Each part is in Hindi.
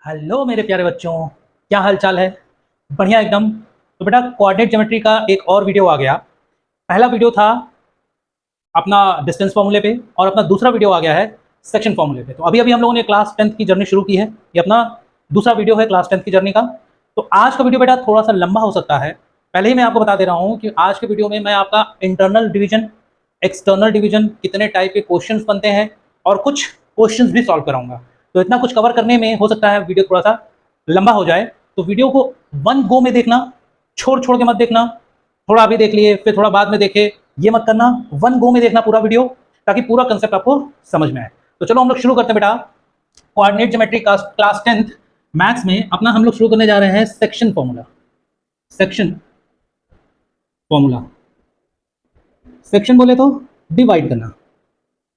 हेलो मेरे प्यारे बच्चों, क्या हाल चाल है? बढ़िया एकदम। तो बेटा कोऑर्डिनेट ज्योमेट्री का एक और वीडियो आ गया। पहला वीडियो था अपना डिस्टेंस फार्मूले पे और अपना दूसरा वीडियो आ गया है सेक्शन फार्मूले पे। तो अभी अभी हम लोगों ने क्लास 10th की जर्नी शुरू की है। ये अपना दूसरा वीडियो है क्लास 10th की जर्नी का। तो आज का वीडियो बेटा थोड़ा सा लंबा हो सकता है। पहले ही मैं आपको बता दे रहा हूँ कि आज के वीडियो में मैं आपका इंटरनल डिवीजन, एक्सटर्नल डिवीजन, कितने टाइप के क्वेश्चंस बनते हैं और कुछ क्वेश्चंस भी सॉल्व कराऊंगा। तो इतना कुछ कवर करने में हो सकता है वीडियो थोड़ा सा लंबा हो जाए। तो वीडियो को वन गो में देखना, छोड़ छोड़ के मत देखना। थोड़ा अभी देख लिए फिर थोड़ा बाद में देखे, ये मत करना। वन गो में देखना पूरा वीडियो, ताकि पूरा कंसेप्ट आपको समझ में आए। तो चलो हम लोग शुरू करते हैं बेटा। Coordinate geometry class 10th maths में अपना हम लोग शुरू करने जा रहे हैं section formula. Section formula, section बोले तो डिवाइड करना।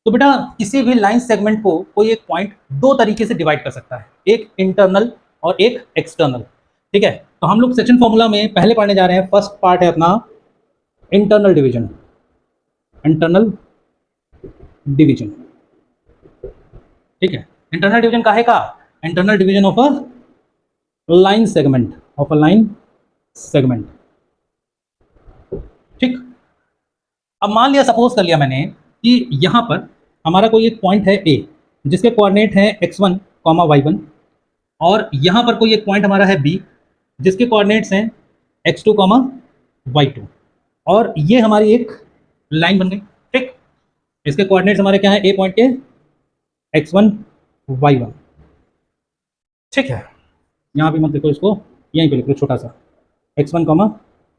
तो बेटा किसी भी लाइन सेगमेंट को कोई एक पॉइंट दो तरीके से डिवाइड कर सकता है, एक इंटरनल और एक एक्सटर्नल। ठीक है, तो हम लोग सेक्शन फॉर्मूला में पहले पढ़ने जा रहे हैं। फर्स्ट पार्ट है अपना इंटरनल डिवीजन। इंटरनल डिवीजन, ठीक है। इंटरनल डिवीजन काहे का? Internal division of a line segment, of a line segment. ठीक। अब मान लिया, सपोज कर लिया मैंने कि यहाँ पर हमारा कोई एक पॉइंट है ए, जिसके कोऑर्डिनेट है x1, y1, और यहाँ पर कोई एक पॉइंट हमारा है बी, जिसके कोऑर्डिनेट्स हैं x2, y2, और ये हमारी एक लाइन बन गई। ठीक। इसके कोऑर्डिनेट्स हमारे क्या है? ए पॉइंट के x1, y1। ठीक है, यहाँ पे मत देखो इसको, यहीं पे लिख लो छोटा सा x1,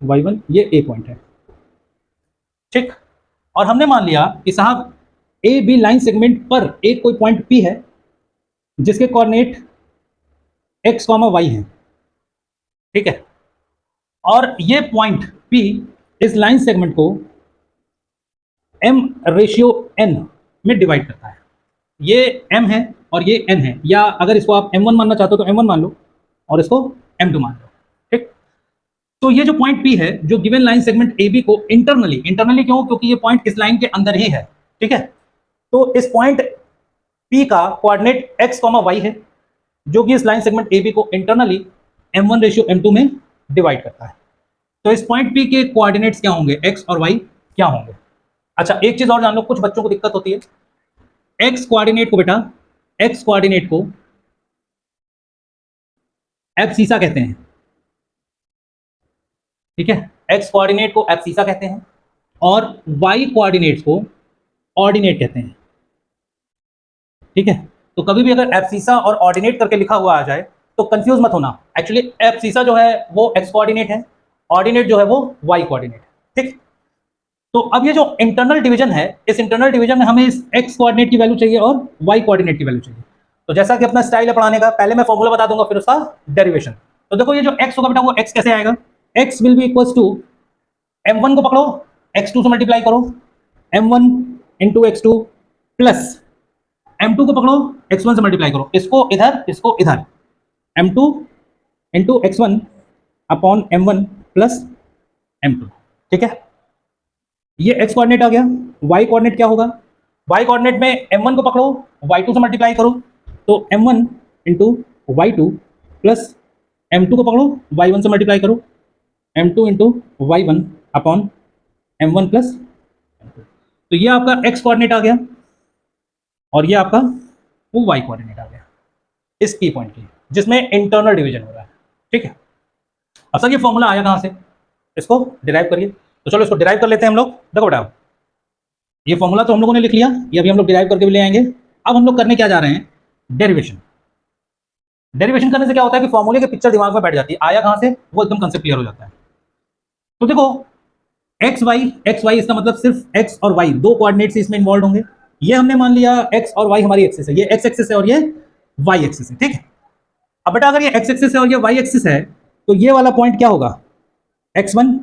y1, ये ए पॉइंट है। ठीक। और हमने मान लिया कि साहब ए बी लाइन सेगमेंट पर एक कोई पॉइंट पी है, जिसके कोऑर्डिनेट x, y है। ठीक है, और ये पॉइंट पी इस लाइन सेगमेंट को m/n में डिवाइड करता है। ये m है और ये n है, या अगर इसको आप m1 मानना चाहते हो तो m1 मान लो और इसको m2 मान लो। ठीक। तो ये जो पॉइंट P है, जो गिवन लाइन सेगमेंट AB को इंटरनली, इंटरनली क्यों? क्योंकि ये पॉइंट इस लाइन के अंदर ही है। ठीक है, तो इस पॉइंट P का कोऑर्डिनेट x, y है, जो कि इस लाइन सेगमेंट AB को इंटरनली m1/m2 में डिवाइड करता है। तो इस पॉइंट P के कोऑर्डिनेट्स क्या होंगे? x और y क्या होंगे? अच्छा, एक चीज और जान लो, कुछ बच्चों को दिक्कत होती है। x कोऑर्डिनेट को बेटा, x कोऑर्डिनेट को एब्सिसा कहते हैं। ठीक है, x कोऑर्डिनेट को एब्सिसा कहते हैं और y कोऑर्डिनेट्स को ऑर्डिनेट कहते हैं। ठीक है, तो कभी भी अगर एब्सिसा और ऑर्डिनेट करके लिखा हुआ आ जाए तो कंफ्यूज मत होना। एक्चुअली एब्सिसा जो है वो x कोऑर्डिनेट है, ऑर्डिनेट जो है वो y कोऑर्डिनेट। ठीक। तो अब ये जो इंटरनल डिवीजन है, इस इंटरनल डिवीजन में हमें इस x कोऑर्डिनेट की वैल्यू चाहिए और y कोऑर्डिनेट की वैल्यू चाहिए। तो जैसा कि अपना स्टाइल है पढ़ाने का, पहले मैं फॉर्मूला बता दूंगा फिर उसका डेरिवेशन। तो देखो ये जो x होगा बेटा, वो x कैसे आएगा? x will be equals to m1 को पकड़ो, x2 से मल्टीप्लाई करो, m1 into x2 plus m2 को पकड़ो, x1 से मल्टीप्लाई करो, इसको इधर इसको इधर, m2 into x1 upon m1 plus m2। ठीक है, ये x कोऑर्डिनेट आ गया। y कोऑर्डिनेट क्या होगा? y कोऑर्डिनेट में m1 को पकड़ो, y2 से मल्टीप्लाई करो, तो m1 into y2 plus m2 को पकड़ो, y1 से मल्टीप्लाई करो, m2 into y1 upon m1 plus m2। तो ये आपका x कोऑर्डिनेट आ गया और ये आपका वो y कोऑर्डिनेट आ गया इस की पॉइंट की, जिसमें इंटरनल डिवीजन हो रहा है। ठीक है, अब सर ये फॉर्मूला आया कहाँ से? इसको डिराइव करिए। तो चलो इसको डिराइव कर लेते हैं हम लोग। देखो बेटा, ये फॉर्मूला तो हम लोगों ने लिख लिया, ये अभी हम लोग डिराइव करके भी ले आएंगे। अब हम लोग करने क्या जा रहे हैं? डेरिवेशन। डेरिवेशन करने से क्या होता है कि फॉर्मूले की पिक्चर दिमाग में बैठ जाती है, आया कहाँ से वो एकदम कंसेप्ट क्लियर हो जाता है। तो देखो एक्स वाई, इसका मतलब सिर्फ x और y दो कोऑर्डिनेट्स इसमें इन्वॉल्व होंगे। ये हमने मान लिया x और y हमारी एक्सिस है, ये x एक्सिस है और ये y एक्सिस है। ठीक है, अब बेटा अगर ये x एक्सिस है और ये y एक्सिस है, तो ये वाला पॉइंट क्या होगा? x1,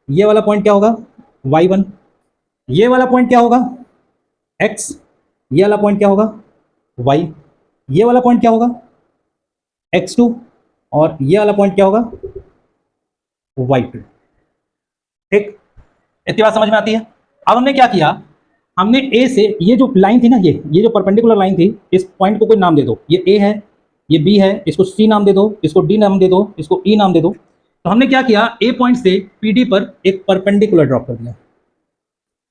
ये वाला पॉइंट क्या होगा? y1, ये वाला पॉइंट क्या होगा? x, ये वाला पॉइंट क्या होगा? y, ये वाला पॉइंट क्या होगा? x2, और ये वाला पॉइंट क्या होगा? y2। ठीक, इतनी बात समझ में आती है? अब हमने क्या किया, हमने ए से, ये जो लाइन थी ना, ये जो परपेंडिकुलर लाइन थी, इस पॉइंट को कोई नाम दे दो। ये ए है, ये बी है, इसको सी नाम दे दो, इसको डी नाम दे दो, इसको ई नाम दे दो। तो हमने क्या किया, ए पॉइंट से पीडी पर एक परपेंडिकुलर ड्रॉप कर दिया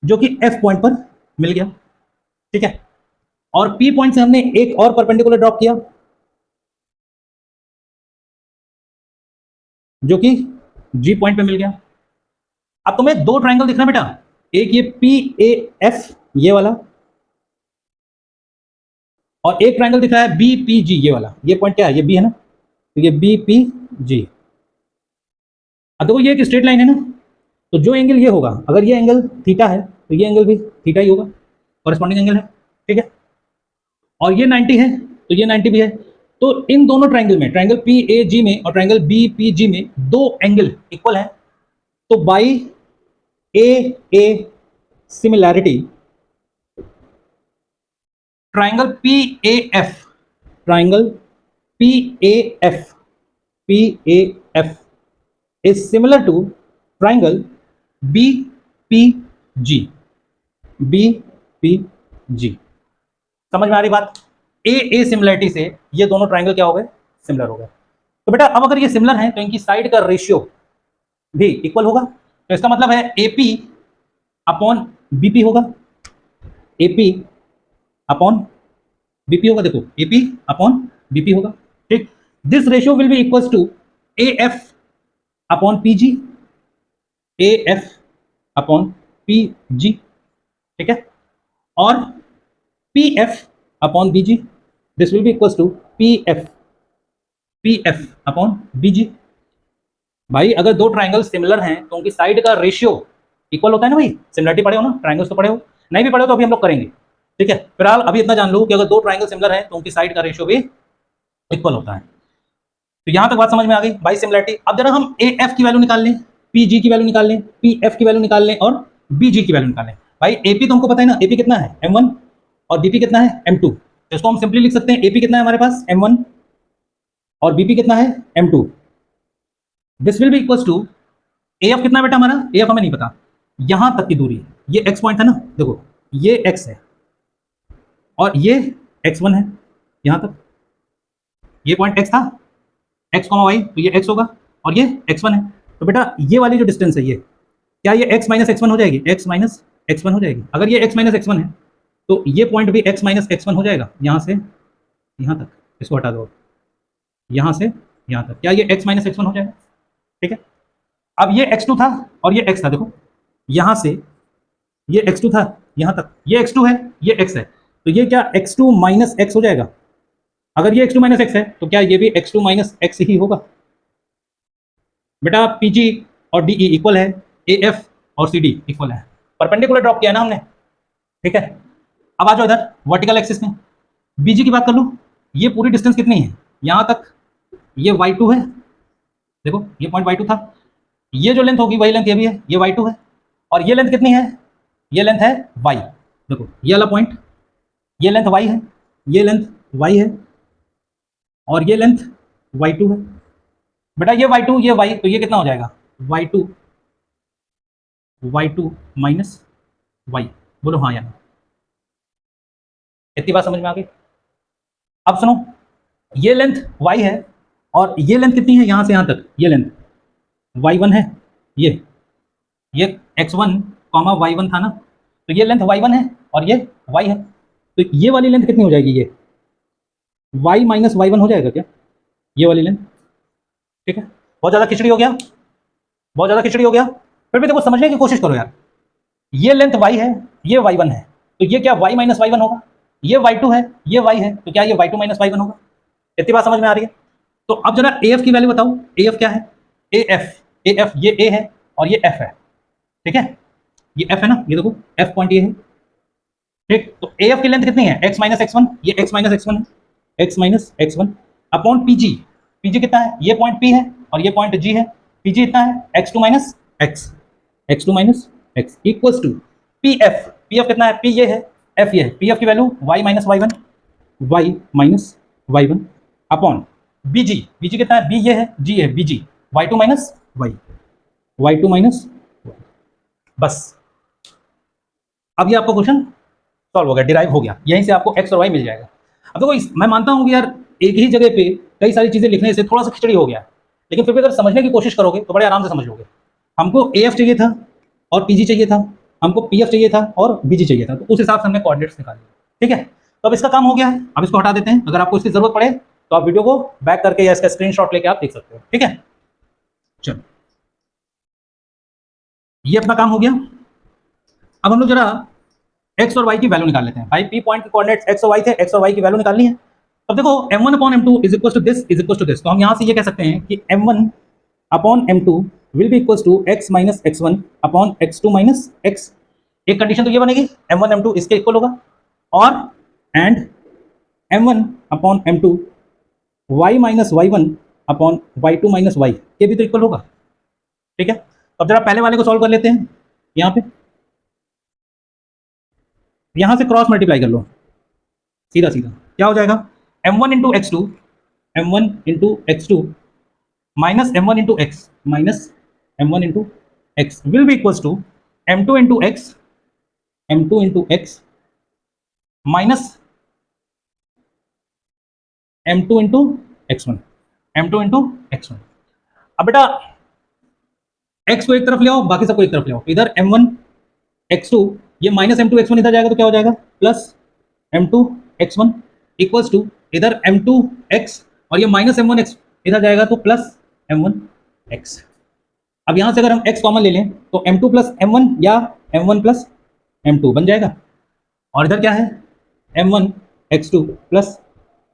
जो कि एफ पॉइंट पर मिल गया, ठीक है। और पी पॉइंट से हमने एक और परपेंडिकुलर ड्रॉप किया जो कि जी पॉइंट पे मिल गया। अब तुम्हें दो ट्रायंगल दिख रहा है बेटा, एक ये पी ए एफ ये वाला, और एक ट्रायंगल दिख रहा है बी पी जी ये वाला। ये पॉइंट क्या है, ये बी है ना, तो ये बी पी जी। अब देखो ये एक स्ट्रेट लाइन है ना, तो जो एंगल ये होगा, अगर ये एंगल थीटा है तो ये एंगल भी थीटा ही होगा, कॉरेस्पॉन्डिंग एंगल है, ठीक है। और ये 90 है तो ये 90 भी है। तो इन दोनों ट्रायंगल में, ट्रायंगल पी ए जी में और ट्रायंगल बी पी जी में दो एंगल इक्वल है। तो by a similarity triangle P A F, triangle P A F, P A F is similar to triangle BPG, BPG। समझ में आ रही बात? ए सिमिलरिटी से ये दोनों ट्रायंगल क्या हो गए, सिमिलर हो गए। तो बेटा अब अगर ये सिमिलर हैं तो इनकी साइड का रेशियो भी इक्वल होगा। तो इसका मतलब है AP अपॉन BP होगा, AP अपॉन BP होगा। देखो AP अपॉन BP होगा, ठीक। This ratio will be equals to AF upon PG, AF upon PG, ठीक है। और PF upon BG, this will be equals to PF upon BG। भाई अगर दो ट्राइंगल सिमिलर हैं तो उनकी साइड का रेशियो इक्वल होता है ना भाई। सिमिलरिटी पढ़े हो ना, ट्राइंगल्स तो पढ़े हो, नहीं भी पढ़े हो तो अभी हम लोग करेंगे, ठीक है। फिलहाल अभी इतना जान लो कि अगर दो ट्राइंगल सिमिलर हैं तो उनकी साइड का रेशियो भी इक्वल होता है। तो यहां तक बात समझ में आ गई भाई, सिमिलरिटी। अब जरा हम AF की वैल्यू निकाल लें, PG की वैल्यू निकाल लें, PF की वैल्यू निकाल लें और BG की वैल्यू निकाल लें। भाई AP तो हमको पता है ना, AP कितना है M1 और BP कितना है M2। तो इसको हम सिंपली लिख सकते हैं AP कितना है हमारे पास M1 और BP कितना है M2। This will be equals to AF कितना है बेटा हमारा, AF हमें नहीं पता, यहां तक की दूरी, ये x पॉइंट था ना, देखो ये x है और ये x1 है यहां तक, ये पॉइंट x था, x, y, तो ये x होगा और ये x1 है। तो बेटा ये वाली जो डिस्टेंस है ये क्या, ये x माइनस x1 हो जाएगी, x माइनस x1 हो जाएगी। अगर ये x माइनस x1 है तो ये पॉइंट भी x माइनस x1 हो जाएगा, यहां से यहां तक, इसको हटा दो, यहां से यहां तक, क्या ये x माइनस x1 हो जाएगा, ठीक है। अब ये x2 था और ये x था, देखो यहां से ये x2 था यहां तक, ये x2 है ये x है, तो ये क्या x2 माइनस x हो जाएगा। अगर ये x2 माइनस x है तो क्या ये भी x2 माइनस x ही होगा। बेटा PG और DE इक्वल है, AF और CD इक्वल है, परपेंडिकुलर ड्रॉप किया ना हमने, ठीक है। अब आ जाओ इधर वर्टिकल एक्सिस में, BG की बात कर लो। ये पूरी डिस्टेंस कितनी है यहां तक, ये y2 है, देखो ये पॉइंट y2 था, ये जो लेंथ होगी वही लेंथ ये भी है, ये y2 है, और ये लेंथ कितनी है, ये लेंथ है y, देखो ये वाला पॉइंट, ये लेंथ y है, ये लेंथ y है और ये लेंथ y2 है। बेटा ये y2 ये y, तो ये कितना हो जाएगा y2 माइनस y, बोलो हाँ या ना। इतनी बात समझ में आ गई। अब सुनो, ये लेंथ y है और ये लेंथ कितनी है यहां से यहां तक, ये लेंथ y1 है, ये x1 y1 था ना, तो ये लेंथ y1 है और ये y है, तो ये वाली लेंथ कितनी हो जाएगी, ये y माइनस y1 हो जाएगा क्या, ये वाली लेंथ, ठीक है। बहुत ज़्यादा खिचड़ी हो गया, बहुत ज़्यादा खिचड़ी हो गया, फिर भी देखो समझने की कोशिश करो यार। ये लेंथ y है, ये y1 है, तो ये क्या y माइनस y1 होगा, ये y2 है, ये y है, तो क्या ये y2 माइनस y1 होगा। इतनी बात समझ में आ रही है। तो अब जरा AF की वैल्यू बताओ, AF क्या है, AF ये A है और ये F है, ठीक है, ये F है ना, ये देखो F पॉइंट ये है, ठीक। तो AF की लेंथ कितनी है, x माइनस x1, ये x माइनस x1 है, x minus x1 upon PG, PG कितना है, ये पॉइंट P है और ये पॉइंट G है, PG इतना है x2 minus x, x2 minus x equals to PF, PF कितना है, P ये है, F ये है, PF की value y minus y1, y minus y1 upon BG, BG कितना है, B ये है, G है, BG y2 minus y, y2 minus y। बस अब ये आपको क्वेश्चन सॉल्व हो गया, डिराइव हो गया, यहीं से आपको x और y मिल जाएगा। अब देखो मैं मानता हूँ कि यार एक ही जगह पे कई सारी चीज़ें लिखने से थोड़ा सा खिचड़ी हो गया, लेकिन फिर भी अगर समझने की कोशिश करोगे तो बड़े आराम से समझ लोगे। हमको AF चाहिए था और PG चाहिए था, हमको PF चाहिए था और BG चाहिए था, तो उस हिसाब से हमने कोऑर्डिनेट्स निकाले। ठीक है, तो अब इसका काम हो गया है, अब इसको हटा देते हैं। अगर आपको इसकी जरूरत पड़े तो आप वीडियो को बैक करके या इसका स्क्रीनशॉट लेके आप देख सकते हो। ठीक है, चलो ये अपना काम हो गया। अब हम लोग जरा एक्स और वाई की वैल्यू निकाल लेते हैं। भाई पी पॉइंट के कोऑर्डिनेट्स एक्स और वाई थे, एक्स और वाई की वैल्यू निकालनी है। अब देखो m1 upon m2 is equal to this is equal to this, तो हम यहां से ये कह सकते हैं कि m1 upon m2 will be equal to x minus x1 upon x2 minus x। एक कंडीशन तो ये बनेगी m1 m2 इसके इक्वल होगा, और and m1 upon m2 y minus y1 upon y2 minus y ये भी तो इक्वल होगा। ठीक है, अब जरा पहले वाले को सॉल्व कर लेते हैं। यहाँ पे यहां से क्रॉस मल्टीप्लाई कर लो, सीधा सीधा क्या हो जाएगा, m1 into x2 m1 into x2 minus m1 into x minus m1 into x will be equals to m2 into x m2 into x minus m2 into x1 m2 into x1। अब बेटा x को एक तरफ ले आओ, बाकी सबको एक तरफ ले आओ। इधर m1 x2 ये माइनस m2 x1 इधर जाएगा तो क्या हो जाएगा, plus m2 x1 equals to इधर m2 x और ये माइनस m1 x इधर जाएगा तो प्लस m1 x। अब यहां से अगर हम x कॉमन ले लें तो m2 प्लस m1 या m1 प्लस m2 बन जाएगा, और इधर क्या है m1 x2 plus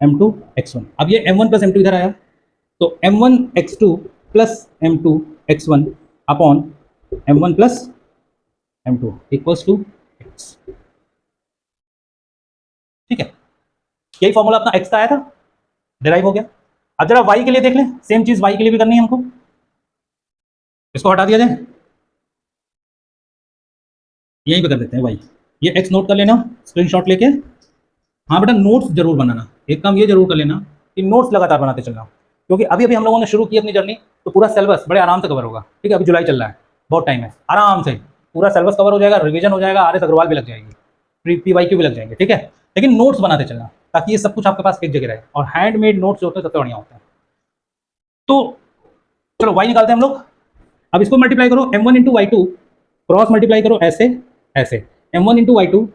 m2 x1। अब ये m1 प्लस m2 इधर आया तो m1 x2 plus m2 x1 upon m1 plus m2 equals to x। ठीक है, यही फॉर्मूला अपना x का आया था, डिराइव हो गया। अब जरा y के लिए देख लें, सेम चीज y के लिए भी करनी है हमको। इसको हटा दिया जाए, यहीं पे कर देते हैं y। ये x नोट कर लेना स्क्रीनशॉट लेके। हाँ बेटा नोट्स जरूर बनाना, एक काम ये जरूर कर लेना कि नोट्स लगातार बनाते चलना, क्योंकि अभी अभी हम लोगों ने शुरू की अपनी जर्नी, तो पूरा सिलेबस बड़े आराम से कवर होगा। ठीक है, अभी जुलाई चल रहा है, बहुत टाइम है, आराम से पूरा सिलेबस कवर हो जाएगा, रिवीजन हो जाएगा, RS अग्रवाल भी लग जाएगी, PYQ भी लग जाएंगे। ठीक है, लेकिन नोट्स बनाते चलना ताकि ये सब कुछ आपके पास एक जगह रहे, और हैंडमेड नोट्स जो होते हैं सबसे बढ़िया होते हैं। तो चलो y निकालते हैं हम लोग। अब इसको मल्टीप्लाई करो m1 into y two, cross multiply करो ऐसे ऐसे, m1 into y two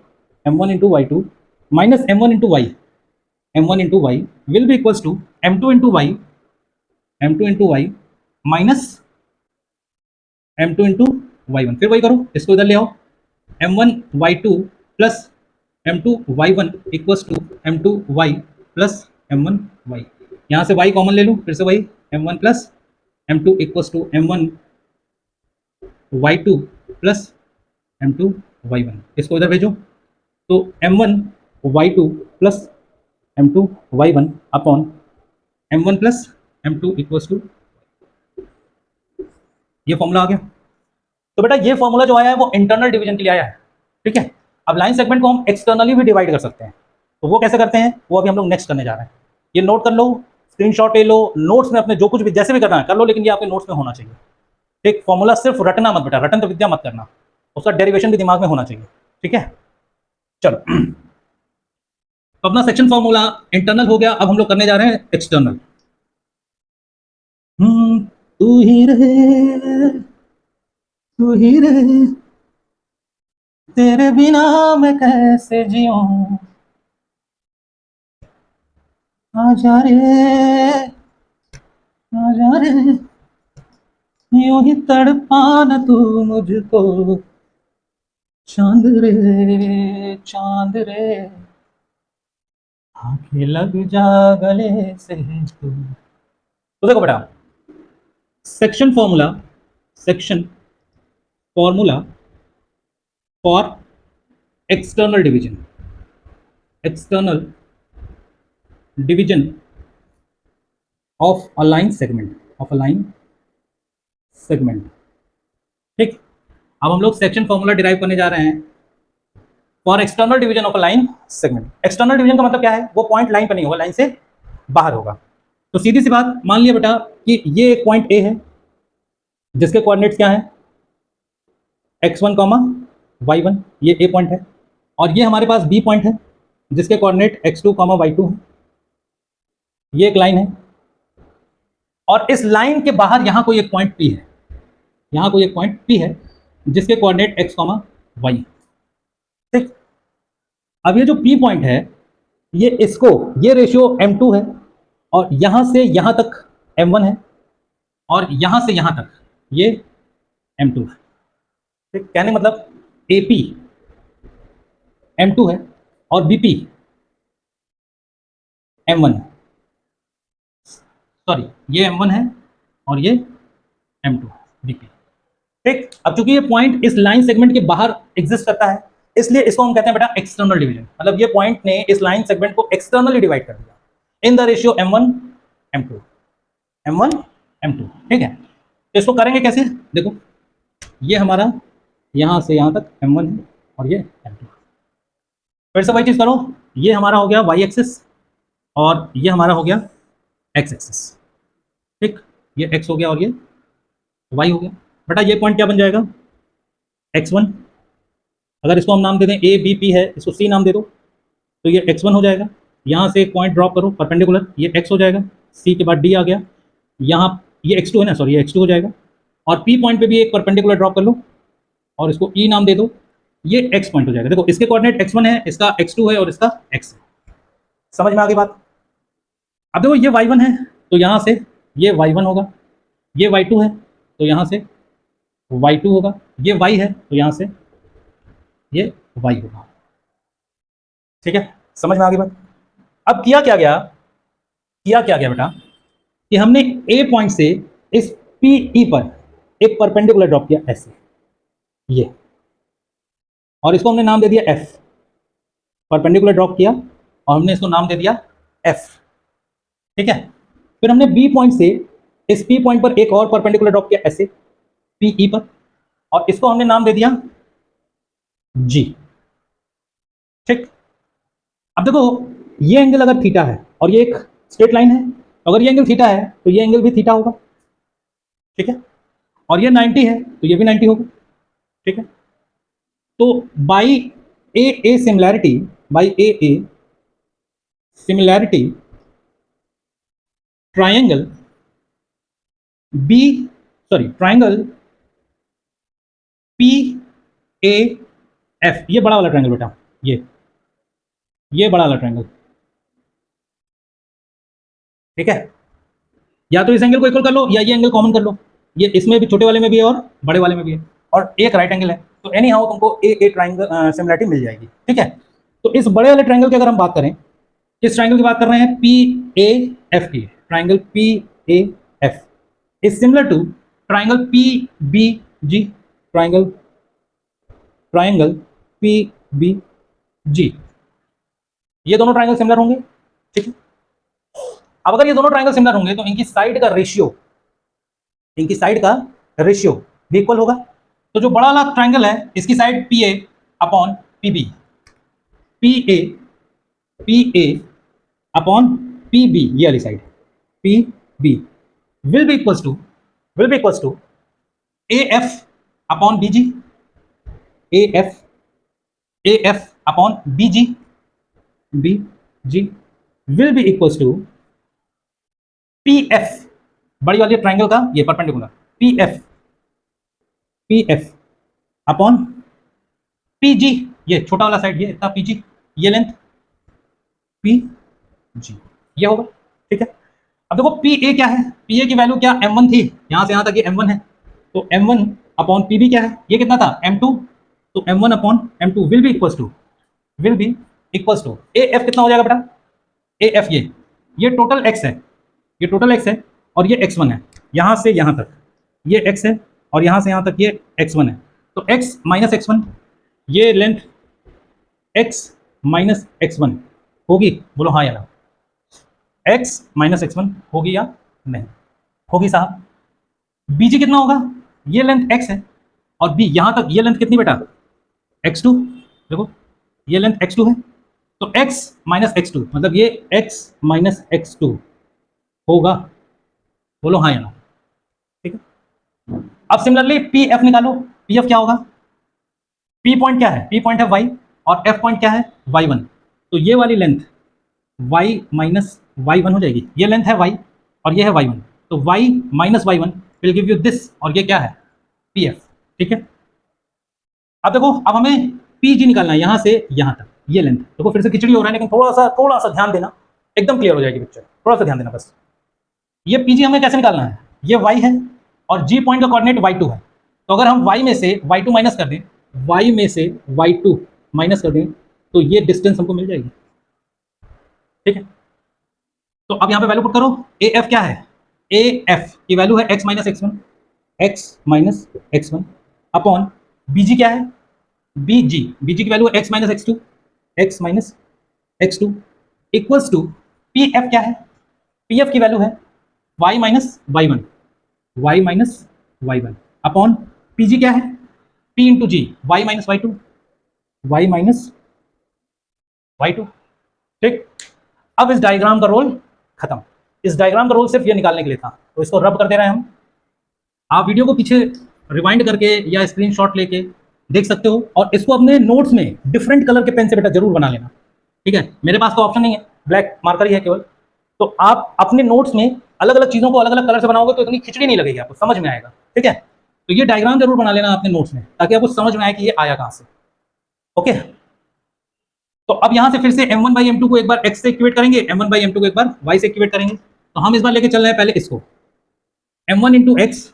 m1 into y two minus m1 into y m1 into y will be equals to m2 into y m2 into y minus m2 into y one. फिर वही करो, इसको इधर ले आओ, m1 y2 plus m2 y1 equals to m2 y plus m1 y। यहाँ से y कॉमन ले लूँ, फिर से वही m1 plus m2 equals to m1 y2 plus m2 y1। इसको इधर भेजो तो m1 y2 plus m2 y1 upon m1 plus m2 equals to, ये फॉर्मूला आ गया। तो बेटा ये फॉर्मूला जो आया है वो इंटरनल डिवीजन के लिए आया है। ठीक है, अब लाइन सेगमेंट को हम एक्सटर्नली भी डिवाइड कर सकते हैं, तो वो कैसे करते हैं वो अभी हम लोग नेक्स्ट करने जा रहे हैं। ये नोट कर लो, स्क्रीनशॉट ले लो, नोट्स में अपने जो कुछ भी जैसे भी करना है कर लो, लेकिन ये आपके नोट्स में होना चाहिए। ठीक, फॉर्मूला सिर्फ रटना मत बेटा, रटन तो विद्या मत करना, उसका डेरिवेशन भी दिमाग में होना चाहिए। ठीक है, चलो तो अपना सेक्शन फॉर्मूला इंटरनल हो गया, अब हम लोग करने जा रहे हैं एक्सटर्नल। तू ही रहे तू ही रहे तेरे बिना मैं कैसे जीऊं, आजा रे आजा रे, यूं ही तड़पाना तू मुझको, चांद रे चांद रे, आंखें लग जा गले से तू। तो देखो बेटा section formula for external division of a line segment. ठीक, अब हम लोग सेक्शन फॉर्मूला डिराइव करने जा रहे हैं for external division of a line segment. External division का मतलब क्या है, वो पॉइंट लाइन पर नहीं होगा, लाइन से बाहर होगा। तो सीधी सी बात मान लिया बेटा कि ये एक पॉइंट ए है जिसके कोऑर्डिनेट्स क्या है x1 कॉमा y1, ये ए पॉइंट है, और ये हमारे पास बी पॉइंट है जिसके कोऑर्डिनेट x2 कॉमा y2 है। ये एक लाइन है और इस लाइन के बाहर यहां कोई एक पॉइंट P है, यहां कोई एक पॉइंट P है जिसके कोऑर्डिनेट x, y। ठीक, अब ये जो P पॉइंट है ये इसको, ये रेशियो m2 है और यहां से यहां तक m1 है और यहां से यहां तक ये m2 है। ठीक, कहने मतलब AP m2 है और BP m1 है, सॉरी ये m1 है और ये m2 है, BP। ठीक, अब चूंकि ये पॉइंट इस लाइन सेगमेंट के बाहर एग्जिस्ट करता है इसलिए इसको हम कहते हैं बेटा एक्सटर्नल डिवीजन। मतलब ये पॉइंट ने इस लाइन सेगमेंट को एक्सटर्नली डिवाइड कर दिया in the ratio m1 m2 m1 m2। ठीक है, तो इसको करेंगे कैसे, देखो ये हमारा यहां से यहां तक m1 है और ये m2। फिर से वही चीज करो, ये हमारा हो गया y एक्सिस और ये हमारा हो गया x एक्सिस। ठीक, ये x हो गया और ये y हो गया। बेटा ये पॉइंट क्या बन जाएगा, x1। अगर इसको हम नाम दे दें a b p है, इसको c नाम दे दो, तो ये x1 हो जाएगा। यहाँ से एक पॉइंट ड्रॉप करो परपेंडिकुलर, ये x हो जाएगा, c के बाद d आ गया, यहाँ ये x2 है ना, सॉरी ये x2 हो जाएगा। और p पॉइंट पे भी एक परपेंडिकुलर ड्रॉप कर लो और इसको e नाम दे दो, ये x पॉइंट हो जाएगा। देखो इसके कोऑर्डिनेट x1 है, इसका x2 है और इसका x है। समझ में आ गई बात। अब देखो ये y1 है तो यहाँ से ये y1 होगा, ये y2 है तो यहाँ से y2 होगा, ये y है तो यहाँ से ये y होगा। ठीक है, समझ में आ गई बात। अब किया क्या गया, बेटा कि हमने A पॉइंट से इस PE पर एक परपेंडिकुलर ड्रॉप किया ऐसे, ये, और इसको हमने नाम दे दिया F। परपेंडिकुलर ड्रॉप किया और हमने इसको नाम दे दिया F। ठीक है, फिर हमने B पॉइंट से इस P पॉइंट पर एक और परपेंडिकुलर ड्रॉप किया ऐसे PE पर और इसको हमने नाम दे दिया G। ठीक, अब देखो ये एंगल अगर थीटा है और ये एक स्ट्रेट लाइन है, अगर ये एंगल थीटा है तो ये एंगल भी थीटा होगा। ठीक है, और ये 90 है तो ये भी 90 होगा। ठीक है, तो by a similarity, by a similarity triangle B, sorry triangle P A F, ये बड़ा वाला ट्रायंगल बेटा, ये बड़ा वाला ट्रायंगल। ठीक है, या तो इस एंगल को इक्वल कर लो या ये एंगल कॉमन कर लो, ये इसमें भी छोटे वाले में भी है और बड़े वाले में भी है और एक राइट एंगल है, तो एनी हाउ तुमको ए ट्रायंगल सिमिलैरिटी मिल जाएगी। ठीक है, तो इस बड़े वाले ट्रायंगल की अगर हम बात करें, किस ट्रायंगल की बात कर रहे हैं, पी ए एफ की, triangle P A F is similar to triangle P B G, triangle P B G. ये दोनों ट्रायंगल सिमिलर होंगे। ठीक है, अब अगर ये दोनों ट्रायंगल सिमिलर होंगे तो इनकी साइड का रेशियो भी इक्वल होगा। तो जो बड़ा वाला ट्रायंगल है इसकी side P A upon P B, P A upon P B, ये वाली side P B will be equals to A F upon B G, A F upon B G will be equals to P F, बड़ी वाली ट्रायंगल का ये perpendicular, P F upon P G, ये छोटा वाला साइड ये इतना पी जी, ये लेंथ पी जी, ये होगा। ठीक है, अब देखो पी ए क्या है, पी ए की वैल्यू क्या m1 थी, यहां से यहां तक ये m1 है, तो m1 अपॉन पी बी क्या है, ये कितना था m2, तो m1 upon m2 will be equals to A F कितना हो जाएगा बेटा, ए एफ ये टोटल x है, ये टोटल x है और ये x1 है, यहां से यहां तक ये x है और यहां से यहां तक ये x1 है, तो x माइनस x1, ये लेंथ x माइनस x1 होगी, बोलो हाँ या ना, x माइनस x1 होगी या नहीं होगी साहब। bg कितना होगा, ये लेंथ x है और b यहां तक ये लेंथ कितनी बेटा x2, देखो ये लेंथ x2 है, तो x माइनस x2 मतलब ये x माइनस x2 होगा, बोलो हाँ या ना। ठीक है, अब सिमिलरली पी एफ निकालो, पी एफ क्या होगा, पी पॉइंट क्या है, पी पॉइंट है y और एफ पॉइंट क्या है y1, तो ये वाली लेंथ y माइनस y1 हो जाएगी। ये लेंथ है y और ये है y1, तो y minus y1 will give you this, और ये क्या है pf। ठीक है, अब देखो, अब हमें pg निकालना है यहाँ से यहाँ तक, ये लेंथ। देखो फिर से खिचड़ी हो रहा है, लेकिन थोड़ा सा ध्यान देना, एकदम क्लियर हो जाएगी पिक्चर, थोड़ा सा ध्यान देना बस। ये pg हमें कैसे निकालना है, ये y है और g पॉइंट का कोऑर्डिनेट y2 है, तो अगर हम y में से y2 माइनस कर दें, y में से y2 माइनस कर दें, तो ये डिस्टेंस हमको मिल जाएगी। ठीक है, तो अब यहाँ पे वैल्यू पुट करो, AF क्या है, AF की वैल्यू है x minus x1 upon BG क्या है, BG की वैल्यू है x minus x2 equals to PF क्या है, PF की वैल्यू है y minus y1 upon PG क्या है, P इंटू जी y माइनस y2। ठीक, अब इस डायग्राम का रोल खत्म। इस डायग्राम का रोल सिर्फ ये निकालने के लिए था, तो इसको रब कर दे रहे हैं हम। आप वीडियो को पीछे रिवाइंड करके या स्क्रीनशॉट लेके देख सकते हो, और इसको अपने नोट्स में डिफरेंट कलर के पेन से बेटा जरूर बना लेना। ठीक है, मेरे पास तो ऑप्शन नहीं है, ब्लैक मार्कर ही है केवल, तो आप अपने नोट्स में अलग अलग चीज़ों को अलग अलग कलर से बनाओगे तो इतनी खिचड़ी नहीं लगेगी, आपको समझ में आएगा। ठीक है, तो ये डायग्राम जरूर बना लेना अपने नोट्स में, ताकि आपको समझ में आए कि ये आया कहाँ से। ओके, तो अब यहां से फिर से m1 बाई m2 को एक बार x से इक्वेट करेंगे, m1 बाई m2 को एक बार y से इक्वेट करेंगे। तो हम इस बार लेके चल रहे हैं पहले इसको, m1 into x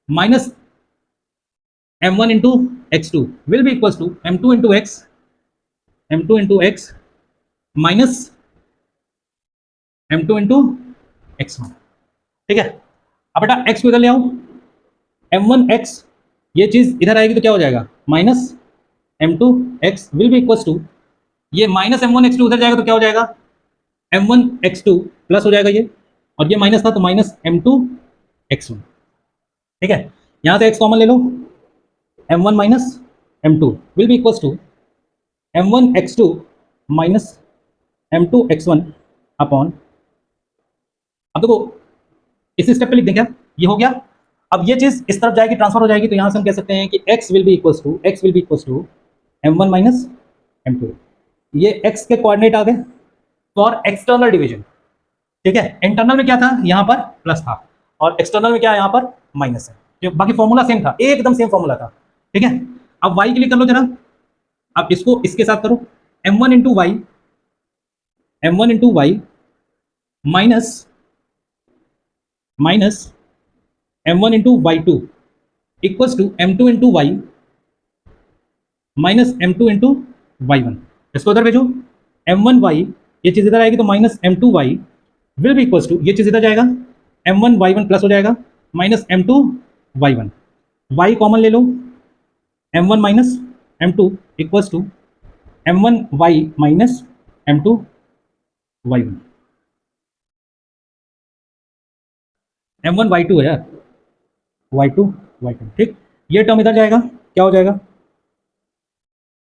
minus m1 into x2 will be equals to m2 into x minus m2 into x1। ठीक है, अब बेटा x को इधर ले आओ, m1x ये चीज इधर आएगी तो क्या हो जाएगा, minus m2x will be equals to, ये माइनस m1x2 उधर जाएगा तो क्या हो जाएगा, m1x2 प्लस हो जाएगा ये, और ये माइनस था तो माइनस m2x1। ठीक है, यहां से x कॉमन ले लो, m1 minus m2 will be equals to m1x2 minus m2x1 upon, अब देखो इस स्टेप पे लिख दें क्या, ये हो गया। अब ये चीज इस तरफ जाएगी, ट्रांसफर हो जाएगी, तो यहां से हम कह सकते हैं कि x will be equals to m1 minus m2। ये x के कोऑर्डिनेट आ गए फॉर एक्सटर्नल डिवीजन। ठीक है, इंटरनल में क्या था, यहां पर प्लस था, और एक्सटर्नल में क्या है, यहां पर माइनस है। जो बाकी फॉर्मूला सेम था, एकदम सेम फॉर्मूला था। ठीक है, अब y के लिए कर लो जरा, अब इसको इसके साथ करो, m1 into y minus m1 into y2 equals to m2 into y minus m2 into y1। इसको उधर भेजो, m1y ये चीज इधर आएगी तो minus m2y will be equals to, ये चीज इधर जाएगा, m1y1 प्लस हो जाएगा माइनस m2y1। y कॉमन ले लो, m1 minus m2 equals to m1y minus m2y1। m1 y2 है यार, y2। ठीक, ये टर्म इधर जाएगा, क्या हो जाएगा,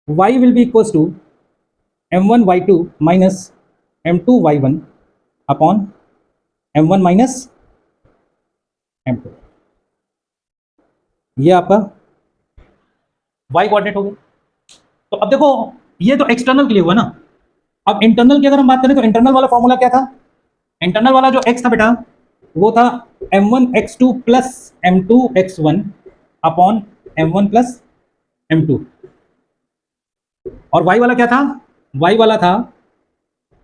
y will be equals to m1 y2 minus m2 y1 upon m1 minus m2। ये आपका y कोऑर्डिनेट हो गया। तो अब देखो, ये तो एक्सटर्नल के लिए हुआ ना, अब इंटरनल की अगर हम बात करें तो इंटरनल वाला फॉर्मूला क्या था, इंटरनल वाला जो x था बेटा वो था m1x2 plus m2x1 upon m1 plus m2, और y वाला क्या था, y वाला था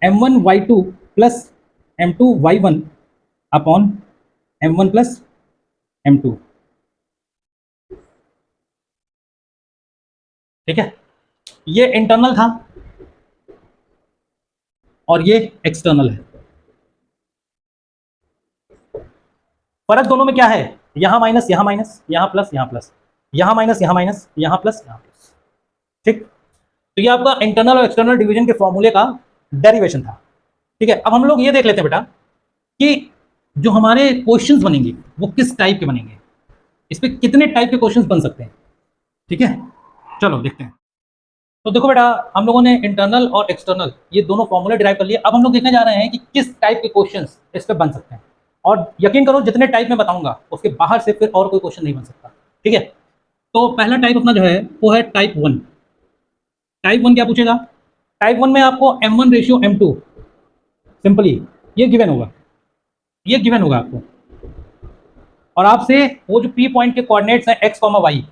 m1y2 plus m2y1 upon m1 plus m2। ठीक है, ये इंटरनल था और ये एक्सटर्नल है। फर्क दोनों में क्या है, यहां माइनस यहां माइनस, यहां प्लस यहां प्लस, यहां माइनस यहां माइनस, यहां प्लस यहां प्लस। ठीक, तो ये आपका इंटरनल और एक्सटर्नल डिवीजन के फॉर्मूले का डेरिवेशन था। ठीक है, अब हम लोग ये देख लेते हैं बेटा कि जो हमारे क्वेश्चंस बनेंगे वो किस टाइप के बनेंगे, इस पे कितने टाइप के क्वेश्चंस बन सकते हैं। ठीक है, चलो देखते हैं। तो देखो बेटा, हम लोगों ने इंटरनल और एक्सटर्नल ये दोनों फॉर्मूले डिराइव कर लिए। अब हम लोग देखने जा रहे हैं कि किस टाइप के क्वेश्चंस इस पे बन सकते हैं, और यकीन करो जितने टाइप में बताऊंगा उसके बाहर से फिर और कोई क्वेश्चन नहीं बन सकता। ठीक है, तो पहला टाइप अपना जो है वो है टाइप 1। टाइप 1 क्या पूछेगा? टाइप 1 में आपको m1 रेशियो m2 सिंपली ये गिवन होगा, ये गिवन होगा आपको, और आपसे वो जो पी पॉइंट के कोऑर्डिनेट्स हैं x, y,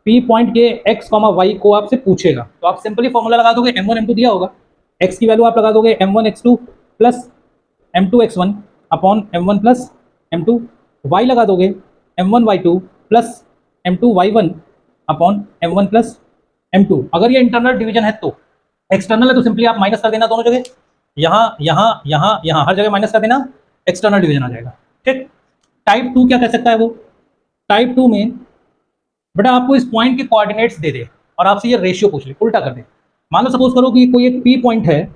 पी पॉइंट के x, y को आपसे पूछेगा, तो आप सिंपली फॉर्मूला लगा दोगे, m1 m2 दिया होगा, x की वैल्यू आप लगा दोगे m1 x2 plus m2 x1 upon m1 plus m2, y लगा दोगे m1 y2 plus m2 y1 upon m1 plus m2। अगर ये इंटरनल डिवीजन है तो, एक्सटर्नल है तो सिंपली आप माइनस कर देना दोनों जगह, यहाँ यहाँ यहाँ यहाँ हर जगह माइनस कर देना, एक्सटर्नल डिवीजन आ जाएगा। ठीक, टाइप 2 क्या कर सकता है वो? टाइप 2 में बेटा आपको इस पॉइंट के कोऑर्डिनेट्स दे दे और आपसे ये रेशियो पूछ ले, उल्टा कर दे। मान लो सपोज करो कि कोई एक पी पॉइंट है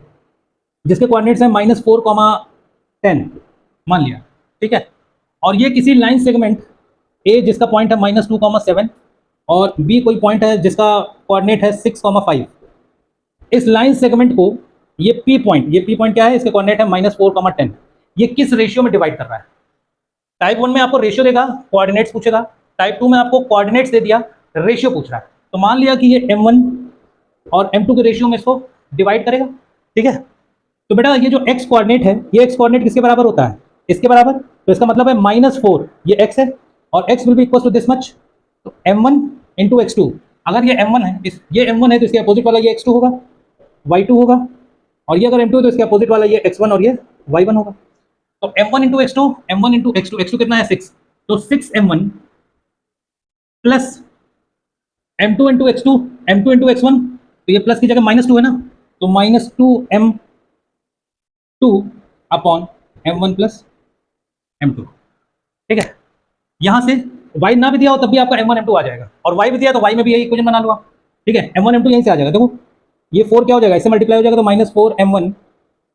जिसके कोऑर्डिनेट्स हैं -4, 10 मान लिया, ठीक है, और ये किसी लाइन सेगमेंट ए जिसका पॉइंट है -2, 7 और बी कोई पॉइंट है जिसका कोऑर्डिनेट है 6, 5। इस लाइन सेगमेंट को ये पी पॉइंट क्या है, इसके कोऑर्डिनेट है -4, 10, ये किस रेशियो में डिवाइड कर रहा है? टाइप 1 में आपको रेशियो देगा, कोऑर्डिनेट्स पूछेगा, टाइप 2 में आपको कोऑर्डिनेट्स दे दिया, रेशियो पूछ रहा है। तो मान लिया कि ये m1 और m2 के रेशियो में इसको डिवाइड करेगा, ठीक है। तो बेटा ये जो x कोऑर्डिनेट है, ये x कोऑर्डिनेट किसके बराबर होता है? इसके बराबर, तो इसका मतलब है -4 ये x है और x will be equal to this much, तो m1 इंटू x2। अगर ये m1 है, ये m1 है तो इसके अपोजिट वाला ये x2 होगा, y2 होगा, और ये अगर m2 है तो इसके अपोजिट वाला ये x1 और ये y1 होगा। तो m1 into x2, m1 into x2, x2 कितना है 6, तो 6m1 plus m2 into x2, m2 into x1, तो ये प्लस की जगह -2 है ना, तो -2m2 upon m1 plus m2, ठीक है। यहां से y ना भी दिया हो तब भी आपका m1 m2 आ जाएगा, और y भी दिया तो y में भी यही इक्वेशन बना लो आप, ठीक है। m1 m2 यहीं से आ जाएगा, देखो ये 4 क्या हो जाएगा, इससे मल्टीप्लाई हो जाएगा, तो -4m1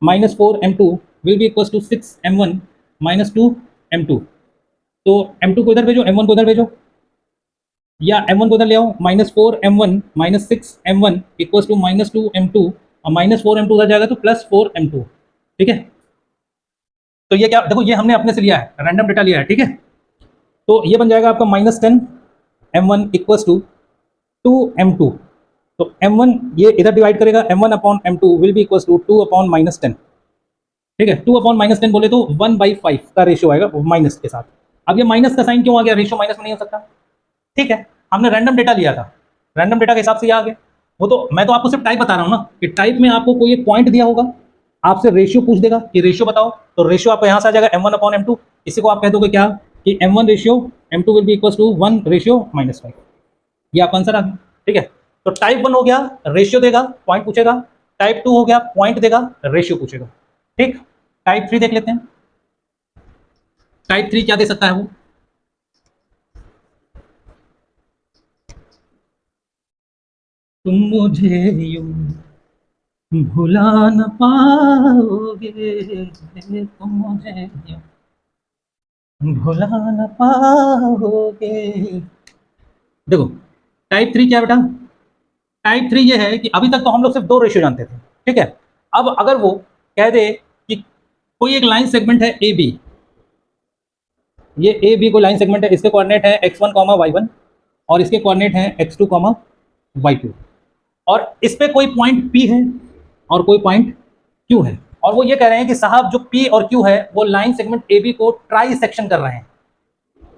-4m2 will be equal to 6m1 -2m2। तो m2 को इधर भेजो, m1 को इधर भेजो, या m1 को इधर ले आओ, -4m1 -6m1 equals to -2m2, और -4m2 उधर जाएगा तो +4m2, ठीक है। तो ये क्या, देखो ये हमने अपने से लिया है, रैंडम डेटा लिया है, ठीक है। तो ये बन जाएगा आपका -10m1 इक्वल्स टू 2m2, तो m1 ये इधर डिवाइड करेगा, m1 upon m2 will be equals to 2 upon -10, ठीक है। 2 अपॉन -10 बोले तो 1/5 का रेशियो आएगा माइनस के साथ। अब ये माइनस का साइन क्यों आ गया, रेशियो माइनस में नहीं हो सकता, ठीक है। हमने रैंडम डेटा लिया था, रैंडम डेटा के हिसाब से ये आ गया। वो तो मैं तो आपको सिर्फ टाइप बता रहा हूँ ना, कि टाइप में आपको कोई एक पॉइंट दिया होगा, आपसे रेशियो पूछ देगा कि रेशियो बताओ, तो रेशियो आपको यहाँ से आ जाएगा m1 अपॉन m2, इसी को आप कह दोगे क्या कि m1 ratio m2 will be equal to 1 ratio -5, ये आपका आंसर आ गया, ठीक है। तो टाइप 1 हो गया, रेशियो देगा, पॉइंट पूछेगा, टाइप 2 हो गया, पॉइंट देगा, रेशियो पूछेगा, ठीक। टाइप 3 देख लेते हैं, टाइप 3 क्या दे सकता है वो? तुम मुझे यूं भुला न पाओगे, तुम मुझे यूं भुला न पाओगे। देखो टाइप 3 क्या बेटा, टाइप 3 ये है कि अभी तक तो हम लोग सिर्फ 2 रेशियो जानते थे, ठीक है। अब अगर वो कह दे कि कोई एक लाइन सेगमेंट है ए बी, ये ए बी कोई लाइन सेगमेंट है, इसके कोऑर्डिनेट है x1, y1 और इसके कोऑर्डिनेट है x2, y2, और इस पे कोई पॉइंट P है और कोई पॉइंट Q है, और वो ये कह रहे हैं कि साहब जो P और Q है वो लाइन सेगमेंट AB को ट्राई सेक्शन कर रहे हैं,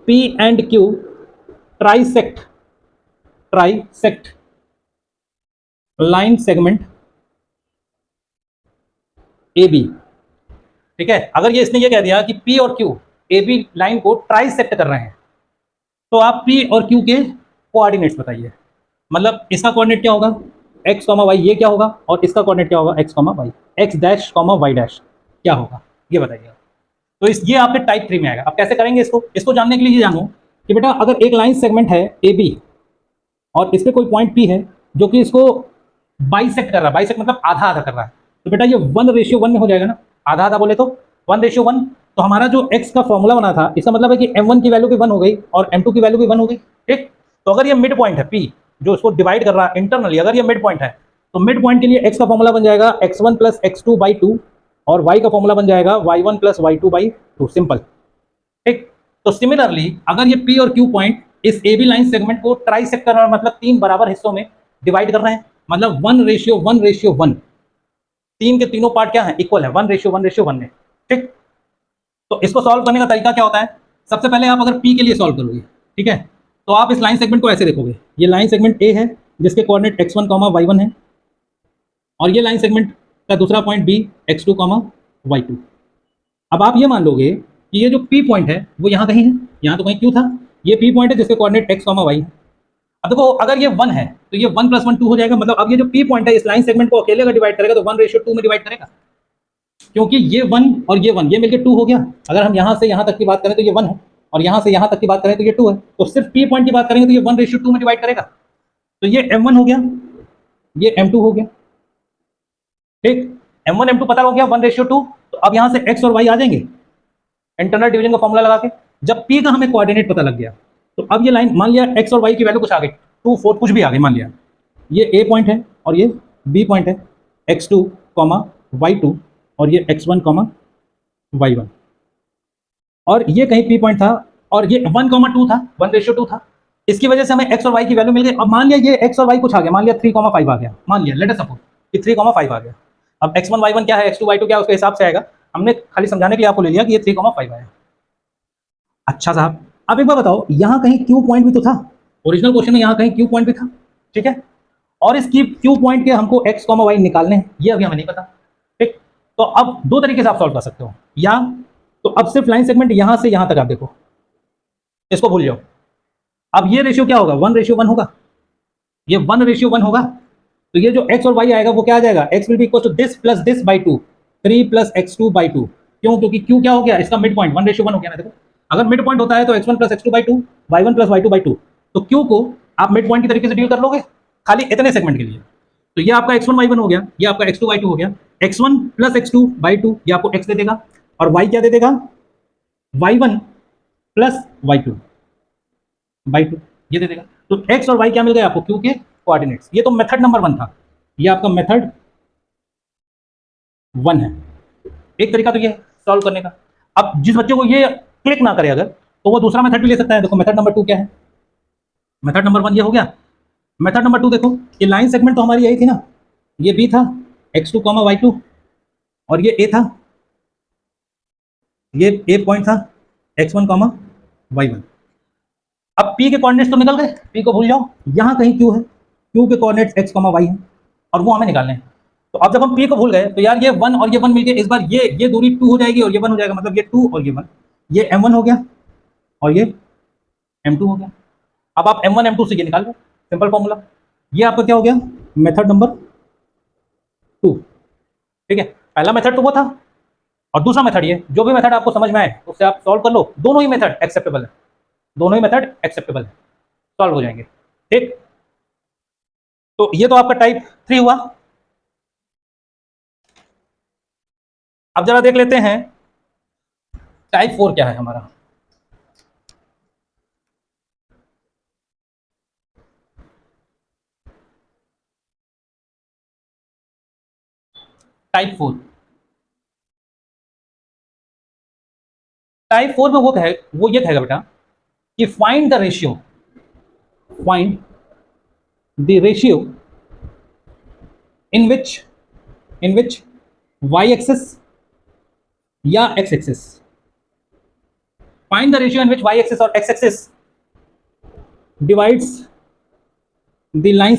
P and Q trisect line segment AB, ठीक है। अगर ये इसने ये कह दिया कि P और Q AB लाइन को ट्राइसेक्ट कर रहे हैं, तो आप P और Q के कोऑर्डिनेट्स बताइए, मतलब इसका कोऑर्डिनेट क्या होगा x, y, ये क्या होगा, और इसका कोऑर्डिनेट क्या होगा x, y, x dash, y dash क्या होगा, ये बताइएगा। तो ये आपके टाइप 3 में आएगा। अब कैसे करेंगे इसको जानने के लिए ये जानो कि बेटा अगर एक लाइन सेगमेंट है AB और इस पर कोई पॉइंट P है जो कि इसको बाइसेक्ट कर रहा है, बाइसेक्ट मतलब आधा आधा कर रहा है, तो बेटा ये 1:1 में हो जाएगा ना, आधा आधा बोले तो 1:1। तो हमारा जो x का फॉर्मूला बना था, इसका मतलब है कि m1 की वैल्यू भी 1 हो गई और m2 की वैल्यू भी 1 हो गई, ठीक। तो अगर ये मिड पॉइंट है P जो इसको डिवाइड कर रहा है इंटरनली, अगर ये मिड पॉइंट है तो मिड पॉइंट के लिए x का फॉर्मूला बन जाएगा x1 प्लस x2/2 और y का फॉर्मूला बन जाएगा y1 प्लस y2/2, सिंपल, ठीक। तो सिमिलरली अगर ये P और Q पॉइंट इस AB लाइन सेगमेंट को ट्राइसेक्ट कर रहा है, मतलब 3 बराबर हिस्सों में डिवाइड कर रहे हैं, मतलब 1:1:1, तीन के तीनों पार्ट क्या है, इक्वल है, 1:1:1 है। ठीक, तो इसको सॉल्व करने का तरीका क्या होता है, सबसे पहले आप अगर P के लिए सॉल्व करोगे, ठीक है, तो आप इस लाइन सेगमेंट को ऐसे देखोगे, ये लाइन सेगमेंट A है जिसके कोऑर्डिनेट x1, y1 है, और ये लाइन सेगमेंट का दूसरा पॉइंट B x2, y2। अब आप ये मान लोगे कि ये जो P पॉइंट है वो यहाँ कहीं है, यहाँ तो कहीं Q था, ये P पॉइंट है जिसके कोऑर्डिनेट x, y है। अब देखो अगर ये 1 है तो ये 1 + 1 2 हो जाएगा, मतलब अब ये जो P पॉइंट है इस लाइन सेगमेंट को अकेले अगर डिवाइड करेगा तो 1:2 में डिवाइड करेगा, क्योंकि ये 1 और ये 1 ये मिलकर 2 हो गया। अगर हम यहाँ से यहाँ तक की बात करें तो ये 1 है, और यहाँ से यहाँ तक की बात करें तो ये 2 है, तो सिर्फ P पॉइंट की बात करेंगे तो ये 1:2 में डिवाइड करेगा, तो ये M1 हो गया, ये M2 हो गया। ठीक, M1 M2 पता हो गया 1:2, तो अब यहाँ से x और y आ जाएंगे इंटरनल डिवीजन का फॉर्मूला लगा के। जब P का हमें कोऑर्डिनेट पता लग गया तो अब ये लाइन मान लिया x और y की वैल्यू कुछ आ गई, 2 4 कुछ भी आ गई, मान लिया ये A पॉइंट है और ये B पॉइंट है, x2, y2 और ये x1, y1, और ये कहीं P पॉइंट था और ये 1,2 था, 1:2 था, इसकी वजह से हमें x और y की वैल्यू मिल गई। अब मान लिया ये x और y कुछ आ गया, मान लिया 3,5 आ गया, मान लिया लेट अस सपोज कि 3,5 आ गया। अब x1 y1 क्या है, x2 y2 क्या है, उसके हिसाब से आएगा, हमने खाली समझाने के लिए आपको ले लिया कि ये 3,5 आया। अच्छा साहब, अब एक बार बताओ, यहाँ कहीं Q पॉइंट भी तो था, ओरिजिनल क्वेश्चन में यहाँ कहीं Q पॉइंट भी था, ठीक है, और इस Q पॉइंट के हमको x, y निकालने हैं, ये अभी हमें नहीं पता। ठीक, तो अब दो तरीके से आप सॉल्व कर सकते हो, या तो अब सिर्फ लाइन सेगमेंट यहाँ से यहाँ तक आप देखो, इसको भूल जाओ। अब ये रेशियो क्या होगा, 1:1 होगा, ये 1:1 होगा, तो ये जो x और y आएगा वो क्या आ जाएगा, x will be equal to this plus this by 2, 3 + x2/2। क्यों, क्योंकि q क्या हो गया, इसका मिड पॉइंट 1:1 हो गया ना। देखो अगर मिड पॉइंट होता है तो x1 + x2/2, y1 + y2/2, तो q को आप मिड पॉइंट की तरीके से डील कर लोगे खाली इतने सेगमेंट के लिए। तो ये आपका x1 y1 हो गया, ये आपका x2 y2 हो गया, x1 + x2/2 ये आपको x दे देगा, और y क्या दे देगा, y1 + y2/2 ये दे देगा। तो x और y क्या मिल गया आपको, q के कोऑर्डिनेट्स। ये तो मेथड नंबर 1 था, ये आपका मेथड 1 है। एक तरीका तो ये है सॉल्व करने का। अब जिस बच्चे को ये क्लिक ना करे अगर, तो वो दूसरा मेथड भी ले सकता है। देखो मेथड नंबर 2 क्या है, मेथड नंबर 1 ये हो गया, मेथड नंबर 2 देखो, ये लाइन सेगमेंट तो हमारी यही थी ना, ये B था x2, y2, और ये A था, ये A पॉइंट था x1, y1। अब P के कोऑर्डिनेट्स तो निकल गए, P को भूल जाओ, यहाँ कहीं Q है, Q के कोऑर्डिनेट्स x, y है, और वो हमें निकालने हैं। तो अब जब हम P को भूल गए तो यार ये 1 और ये 1 मिलके इस बार ये दूरी 2 हो जाएगी और ये 1 हो जाएगा, मतलब ये 2 और ये 1, ये M1 हो गया और ये M2 हो गया। अब आप M1 M2 से ये निकाल लो, सिंपल फॉर्मूला। ये आपका क्या हो गया, मेथड नंबर 2। ठीक है, पहला मेथड तो वो था, और दूसरा मेथड ये, जो भी मेथड आपको समझ में आए उससे आप सॉल्व कर लो, दोनों ही मेथड एक्सेप्टेबल है, दोनों ही मेथड एक्सेप्टेबल है, सॉल्व हो जाएंगे। ठीक, तो ये तो आपका टाइप 3 हुआ। अब जरा देख लेते हैं टाइप 4 क्या है हमारा। टाइप 4, टाइप 4 में वो ये कहेगा बेटा कि find the ratio, find the ratio in which y axis या x axis, find the ratio in which y axis और x axis divides the line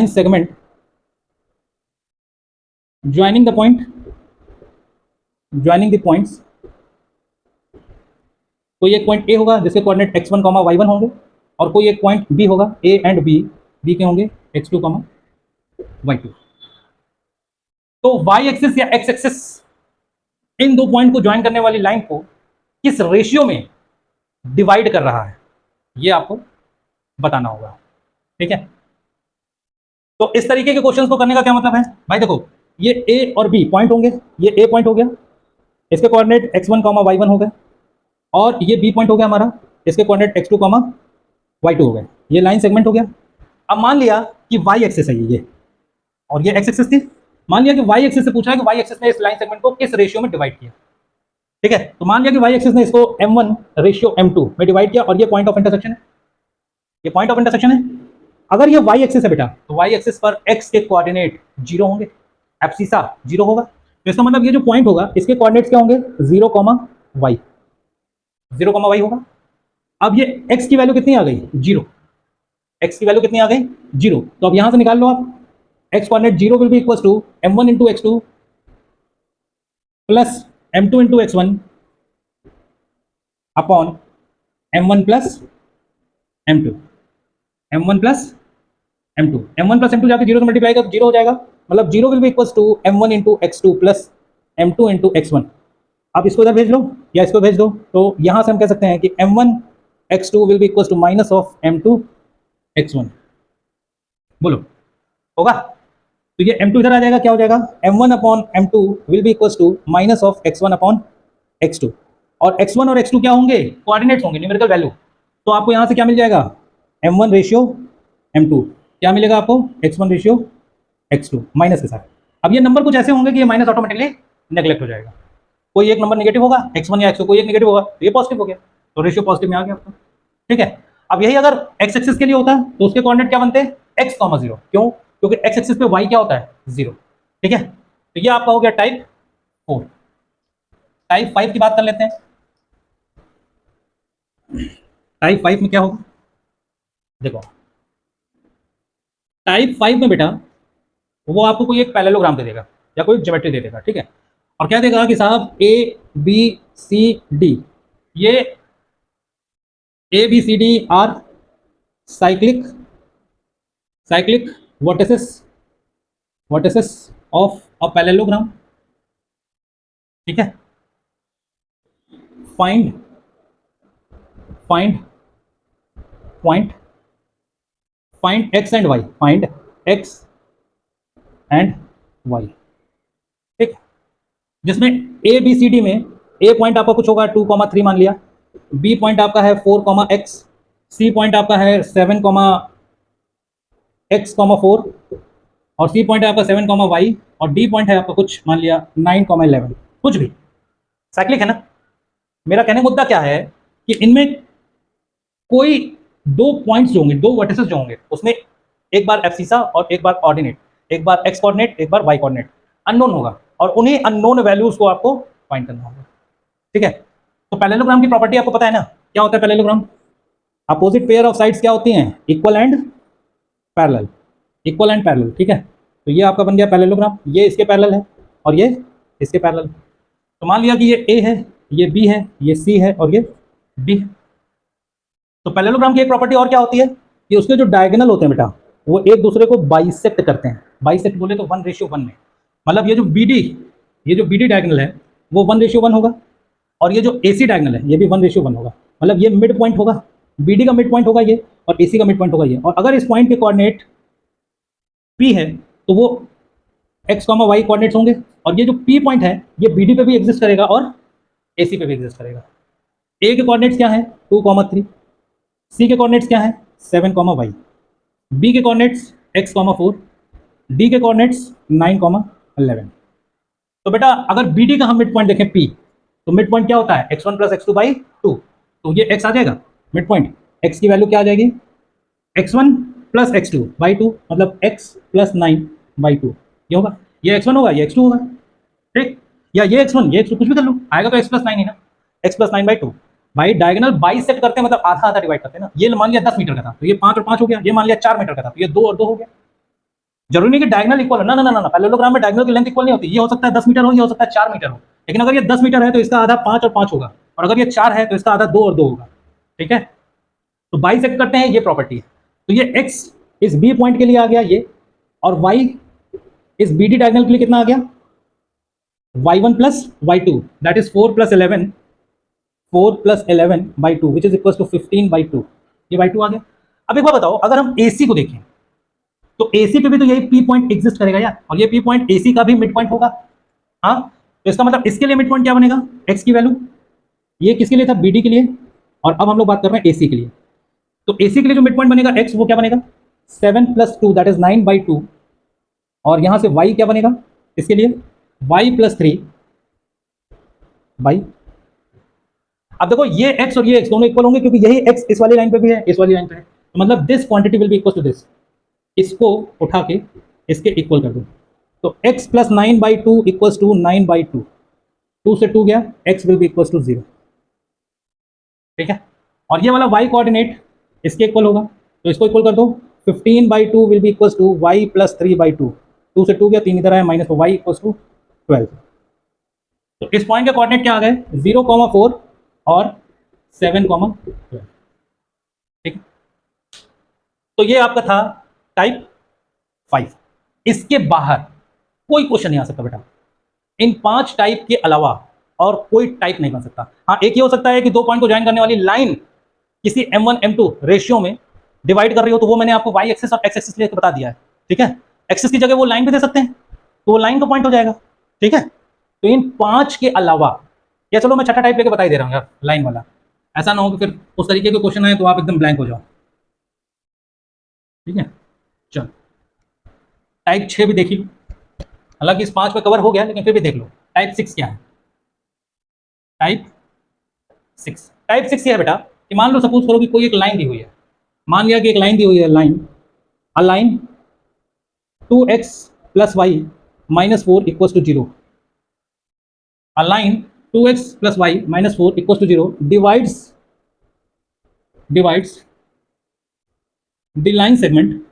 segment joining the points। कोई एक पॉइंट A होगा जिसके कोऑर्डिनेट x1, y1 होंगे, और कोई एक पॉइंट B होगा, A एंड B के होंगे x2, y2। तो y एक्सिस या x एक्सिस इन दो पॉइंट को ज्वाइन करने वाली लाइन को किस रेशियो में डिवाइड कर रहा है, ये आपको बताना होगा। ठीक है, तो इस तरीके के क्वेश्चंस को करने का क्या मतलब है भाई, देखो ये A और B पॉइंट होंगे, ये A पॉइंट हो गया, इसके कोऑर्डिनेट x1, y1 हो गए, और ये B पॉइंट हो गया हमारा, इसके कोऑर्डिनेट x2, y2 हो गए, ये लाइन सेगमेंट हो गया। अब मान लिया कि y एक्सिस है ये, और ये x एक्सिस थी, मान लिया कि y एक्सिस से पूछा है कि y एक्सिस ने इस लाइन सेगमेंट को किस रेशियो में डिवाइड किया। ठीक है, तो मान लिया कि y एक्सिस ने इसको m1:m2 में डिवाइड किया, और ये पॉइंट ऑफ इंटरसेक्शन है, ये पॉइंट ऑफ इंटरसेक्शन है। अगर ये y एक्सिस है बेटा, तो y एक्सिस पर x के कोऑर्डिनेट 0 होंगे, एब्सिसा 0 होगा। तो इसका मतलब ये जो पॉइंट होगा इसके कोऑर्डिनेट्स क्या होंगे, 0, y, 0, y होगा। अब ये x की वैल्यू कितनी आ गई, 0, x की वैल्यू कितनी आ गई, 0। तो अब यहां से निकाल लो आप, x coordinate 0 will be equal to m1 into x2 plus m2 into x1 upon m1 plus m2, m1 plus m2, m1 plus m2 जाके 0 से मल्टीप्लाई कर 0 हो जाएगा, मतलब 0 will be equals to m1 into x2 plus m2 into x1। अब इसको इधर भेज लो या इसको भेज दो, तो यहां से हम कह सकते हैं कि m1 x2 will be equals to minus of m2 x1। बोलो होगा? तो ये m2 इधर आ जाएगा, क्या हो जाएगा, m1 upon m2 will be equals to minus of x1 upon x2। और x1 और x2 क्या होंगे, कोऑर्डिनेट्स होंगे, न्यूमेरिकल वैल्यू। तो आपको यहां से क्या मिल जाएगा, m1 रेशियो m2, क्या मिलेगा आपको, x1 रेशियो x2 माइनस के साथ। अब ये नंबर कुछ ऐसे होंगे कि ये माइनस ऑटोमेटिकली नेगलेक्ट हो जाएगा, कोई एक नंबर नेगेटिव होगा, x1 या x2 कोई एक नेगेटिव होगा, तो ये पॉजिटिव हो गया, तो रेशियो पॉजिटिव में आ गया आपका। ठीक है, अब यही अगर x एक्सिस के लिए होता है तो उसके कोऑर्डिनेट क्या बनते हैं, x, 0, क्यों, क्योंकि x एक्सिस पे y क्या होता है, 0। ठीक है, तो ये आपका हो गया टाइप 4। टाइप 5 की बात कर लेते हैं। टाइप 5 में क्या होगा, देखो टाइप 5 में बेटा वो आपको कोई एक पैरेललोग्राम दे देगा या कोई ज्योमेट्री दे देगा, ठीक है, और क्या देगा कि साहब ए बी सी डी, ये A B C D are cyclic vertices of a parallelogram. ठीक है, find point, find x and y, find x and y. ठीक, जिसमें ए बी सी डी में ए पॉइंट आपका कुछ होगा 2,3 मान लिया, बी पॉइंट आपका है 4,x, सी पॉइंट आपका है 7,x,4 और सी पॉइंट है आपका 7,y और डी पॉइंट है आपका कुछ मान लिया 9,11, कुछ भी साइक्लिक है ना। मेरा कहने मुद्दा क्या है कि इनमें कोई दो पॉइंट्स जो होंगे, दो वर्टिसेस जो होंगे, उसमें एक बार एब्सिसा और एक बार ऑर्डिनेट, एक बार एक्स कोऑर्डिनेट एक बार वाई कोऑर्डिनेट अननोन होगा, और उन्हीं अननोन वैल्यूज को आपको फाइंड करना होगा। ठीक है, तो पैरेललोग्राम की प्रॉपर्टी आपको पता है ना, क्या होता है parallelogram, opposite pair of sides क्या होती हैं, equal and parallel, equal and parallel. ठीक है, तो ये आपका बन गया पैरेललोग्राम, ये इसके पैरेलल है और ये इसके पैरेलल। तो मान लिया कि ये ए है, ये बी है, ये सी है और ये डी है। तो पैरेललोग्राम की एक प्रॉपर्टी और क्या होती है कि उसके जो डायगोनल होते हैं बेटा वो एक दूसरे को बाइसेक्ट करते हैं। बाइसेक्ट बोले तो 1:1 में, मतलब ये जो बी डी डायगोनल है वो 1:1 होगा, और ये जो ए सी डायगोनल है ये भी 1:1 होगा, मतलब ये मिड पॉइंट होगा, बी डी का मिड पॉइंट होगा ये, और ए सी का मिड पॉइंट होगा ये। और अगर इस पॉइंट के कोऑर्डिनेट पी है तो वो एक्स वाई कोऑर्डिनेट्स होंगे, और ये जो पी पॉइंट है ये बी डी पे भी एग्जिस्ट करेगा और ए सी पे भी एग्जिस्ट करेगा। ए के कोऑर्डिनेट्स क्या है 2,3, सी के कोऑर्डिनेट्स क्या है 7, बी के कोऑर्डिनेट्स x,4, डी के कोऑर्डिनेट्स 9,11। तो बेटा अगर बी डी का हम मिड पॉइंट देखें p, तो मिड पॉइंट क्या होता है x1 प्लस x2/2, तो ये x आ जाएगा मिड पॉइंट, x की वैल्यू क्या आ जाएगी x1 प्लस x2/2, मतलब x प्लस 9/2, ये होगा, ये x1 होगा ये x2 होगा। ठीक, या ये x1 ये x2 कुछ भी कर लो, आएगा तो x प्लस 9 ही ना, x प्लस 9/2। भाई डायगोनल बाइसेक्ट करते हैं, मतलब आधा आधा डिवाइड करते हैं ना, ये मान लिया 10 मीटर का था तो ये 5 और 5 हो गया, ये मान लिया 4 मीटर का था तो ये 2 और 2 हो गया। जरूरी नहीं कि डायगोनल इक्वल हो, ना ना ना ना, पैरेललोग्राम में डायगोनल की लेंथ इक्वल नहीं होती, ये हो सकता है 10 मीटर हो, ये हो सकता है 4 मीटर हो, लेकिन अगर ये 10 मीटर है तो इसका आधा 5 और 5 होगा, और अगर ये 4 है तो इसका आधा 2 और 2 होगा। ठीक है, तो बाइसेक्ट करते हैं, ये प्रॉपर्टी है। तो ये x इस बी पॉइंट के लिए आ गया ये, और y इस बी डी डायगोनल के लिए कितना आ गया y1 plus y2, that is 4 plus 11/2 which is equal to 15/2, ये y2 आ गया। अब एक बार बताओ, अगर हम AC को देखें तो AC पे भी तो यही P पॉइंट एग्जिस्ट करेगा यार, और ये P पॉइंट AC का भी मिड पॉइंट होगा। हाँ, तो इसका मतलब इसके लिए मिड पॉइंट क्या बनेगा, x की वैल्यू, ये किसके लिए था BD के लिए, और अब हम लोग बात कर रहे हैं AC के लिए। तो AC के लिए जो मिड पॉइंट बनेगा x, वो क्या बनेगा 7 + 2 दैट इज 9/2, और यहां से y क्या बनेगा इसके लिए y + 3/। अब देखो ये x और ये x दोनों इक्वल होंगे क्योंकि यही x इस वाली लाइन पे भी है, इस वाली लाइन पे है, तो मतलब this quantity will be equal to this, इसको उठा के इसके इक्वल कर दो, तो x प्लस 9/2 इक्वल्स टू 9/2, 2 से 2 गया, x will be equals to 0। ठीक है, और ये वाला y कोऑर्डिनेट इसके इक्वल होगा, तो इसको इक्वल कर दो, 15/2 will be equals to y plus 3/2, 2 से 2 गया, 3 इधर आया, माइनस y इक्वल्स टू 12। तो इस पॉइंट के कोऑर्डिनेट क्या आ गए, 0,4 और 7,12। ठीक है, तो ये आपका था टाइप 5। इसके बाहर कोई क्वेश्चन नहीं आ सकता बेटा, इन 5 टाइप के अलावा और कोई टाइप नहीं बन सकता। हाँ, एक ये हो सकता है कि 2 पॉइंट को ज्वाइन करने वाली लाइन किसी m1 m2 रेशियो में डिवाइड कर रही हो, तो वो मैंने आपको y एक्सिस और x एक्सिस लेकर बता दिया है। ठीक है, एक्सिस की जगह वो लाइन भी दे सकते हैं, तो वो लाइन का पॉइंट हो जाएगा। ठीक है, तो इन 5 के अलावा, या चलो मैं छठा टाइप लेके बता ही दे रहा हूँ यार, लाइन वाला, ऐसा ना हो कि फिर उस तरीके के क्वेश्चन आए तो आप एकदम ब्लैंक हो जाओ। ठीक है, चलो टाइप 6 भी देख लो, हालांकि इस 5 पे कवर हो गया, लेकिन फिर भी देख लो टाइप 6 क्या है। टाइप 6, टाइप 6 ये है बेटा कि मान लो सपोज करो कि कोई एक लाइन दी हुई है, मान लिया कि एक लाइन दी हुई है, line a line 2x plus y minus 4 equals to 0, a line 2x plus y minus 4 equals to 0 divides the line segment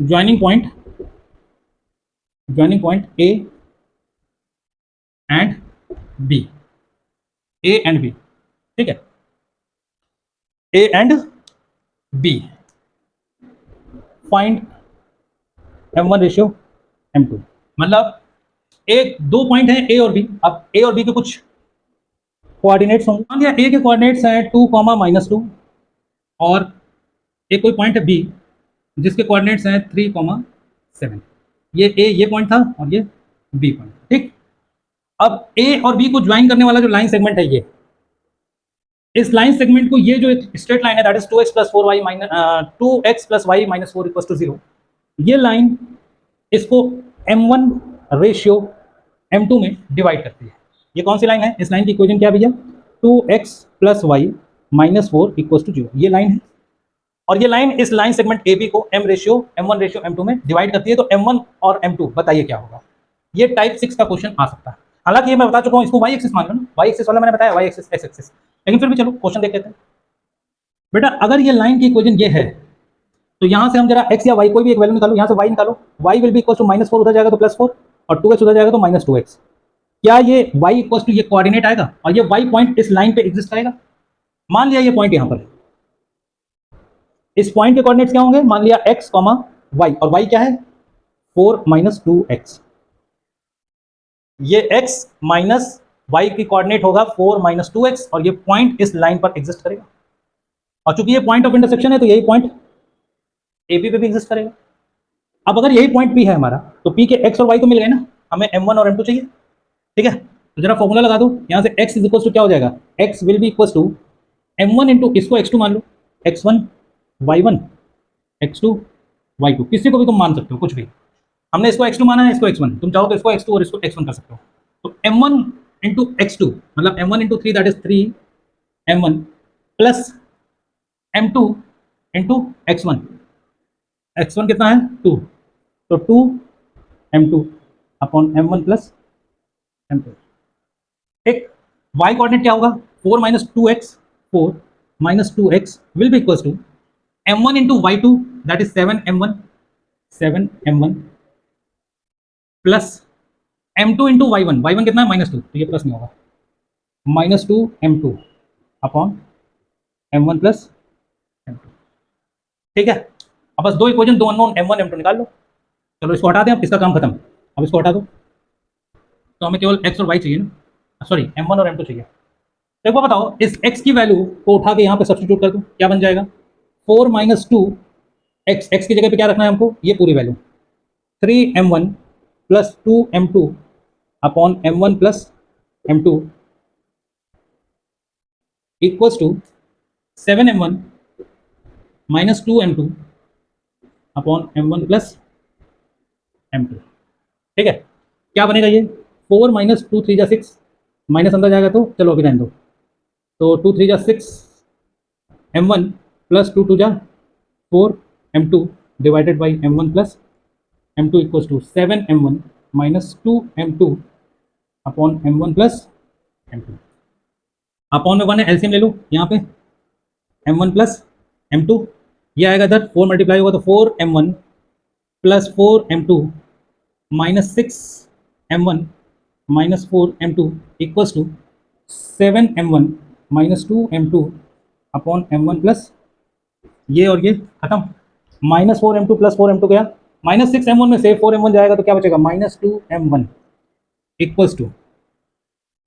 joining point A and B, ठीक है, A and B, find m1 ratio m2। मतलब एक दो पॉइंट है ए और बी, अब ए और बी के कुछ कोऑर्डिनेट्स होंगे, मान लिया ए के कोऑर्डिनेट्स हैं 2, -2 और एक कोई पॉइंट है बी जिसके कोऑर्डिनेट्स हैं 3, 7। ये पॉइंट था और ये बी पॉइंट। ठीक, अब ए और बी को ज्वाइन करने वाला जो लाइन सेगमेंट है, ये इस लाइन सेगमेंट को, ये जो एक स्ट्रेट लाइन है that is 2x plus 4y minus 2x plus y minus 4 equals to 0, ये लाइन इसको m1 रेशियो m2 में डिवाइड करती है। ये कौन सी लाइन है, इस लाइन की इक्वेशन क्या है भैया, 2x plus y minus 4 equals to 0, ये लाइन है। और ये लाइन इस लाइन सेगमेंट ए बी को m1 रेशियो m2 में डिवाइड करती है, तो m1 और m2 बताइए क्या होगा। ये टाइप 6 का क्वेश्चन आ सकता है। हालांकि ये मैं बता चुका हूं, इसको y एक्सिस मान लो ना, y एक्सिस वाला मैंने बताया, y एक्सिस x एक्सिस, लेकिन फिर भी चलो क्वेश्चन देख लेते हैं। बेटा अगर ये लाइन की इक्वेशन ये है, तो यहां से हम जरा x या y कोई भी एक वैल्यू निकालो, यहां से y निकालो, y will be equal to -4 उधर जाएगा तो +4 और 2x उधर जाएगा तो -2x। क्या ये y इक्वल टू ये कोऑर्डिनेट आएगा और ये y पॉइंट इस लाइन पे एग्जिस्ट करेगा। मान लिया ये पॉइंट यहां पर, इस पॉइंट के कोऑर्डिनेट्स क्या होंगे, मान लिया x, y, और y क्या है 4 - 2x, ये x माइनस y की कोऑर्डिनेट होगा 4 - 2x और ये पॉइंट इस लाइन पर एग्जिस्ट करेगा। और चूंकि ये पॉइंट ऑफ इंटरसेक्शन है तो यही पॉइंट ए बी पे भी एग्जिस्ट करेगा। अब अगर यही पॉइंट P है हमारा, तो P के x और y तो मिल गए ना, हमें m1 और m2 चाहिए। ठीक है, तो जरा फॉर्मूला लगा दो, यहाँ से x इज इक्वल टू क्या हो जाएगा, x will be equal to m1 into, इसको x2 मान लो, x1 y1 x2 y2, किसी को भी तुम मान सकते हो, कुछ भी। हमने इसको x2 माना है, इसको x1, तुम चाहो तो इसको x2 और इसको x1 कर सकते हो। तो m1 इंटू x2 मतलब m1 into 3 that is 3m1 plus m2 into x1, x1 कितना है 2, तो 2m2 upon m1 plus m2। ठीक, y कोऑर्डिनेट क्या होगा, 4 - 2x, 4 - 2x will be equals to m1 into y2 that is 7m1 plus m2 into y1 कितना है -2, तो ये प्लस नहीं होगा, -2m2 upon m1 plus m2। ठीक है, अब बस दो इक्वेशन, दो अननोन m1 m2 निकाल लो। चलो इसको हटा दें, अब इसका काम खत्म, अब इसको हटा दो, तो हमें केवल x और y चाहिए ना, सॉरी m1 और m2 चाहिए। तो एक बार बताओ, इस x की वैल्यू को उठा के यहाँ पे सब्स्टिट्यूट कर दो, क्या बन जाएगा, 4 - 2x, x की जगह पे क्या रखना है हमको, ये पूरी value, 3m1 plus 2m2 upon m1 plus m2 equals to 7m1 minus 2m2 upon m1 plus m2। ठीक है, क्या बनेगा ये, 4 - 2 3 जा 6, माइनस अंदर जाएगा तो चलो अभी रहने दो, तो 2 3 जा 6 m1 प्लस 2 टू जा 4 m2 divided by m1 plus m2 equals to 7 m1 minus 2 m2 upon m1 plus m2। Upon में 1 है, एलसीएम ले लो यहाँ पे, m1 प्लस m2, ये आएगा इधर 4 मल्टीप्लाई होगा तो 4 m1 plus 4 m2 minus 6 m1 minus 4 m2 equals to 7 m1 minus 2 m2 upon m1 plus ये और ये खत्म, माइनस 4 m2 प्लस 4 m2 गया, माइनस 6 m1 में से 4 m1 जाएगा तो क्या बचेगा, minus 2 m1 equals to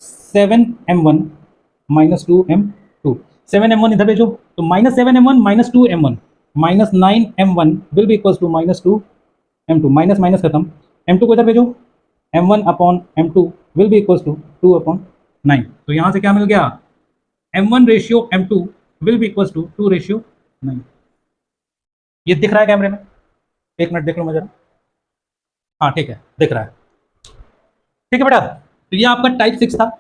7 m1 minus 2 m2। 7 m1 इधर भेजो तो minus 7 m1 minus 2 m1 minus 9 m1 will be equals to minus 2 m2, minus minus खत्म, m2 को इधर भेजो, m1 upon m2 will be equals to 2 upon 9। तो यहाँ से क्या मिल गया, m1 ratio m2 will be equals to 2 ratio 9। ये दिख रहा है कैमरे में, एक मिनट देख लो मैं जरा, हाँ ठीक है दिख रहा है, ठीक है बेटा। तो ये आपका टाइप 6 था,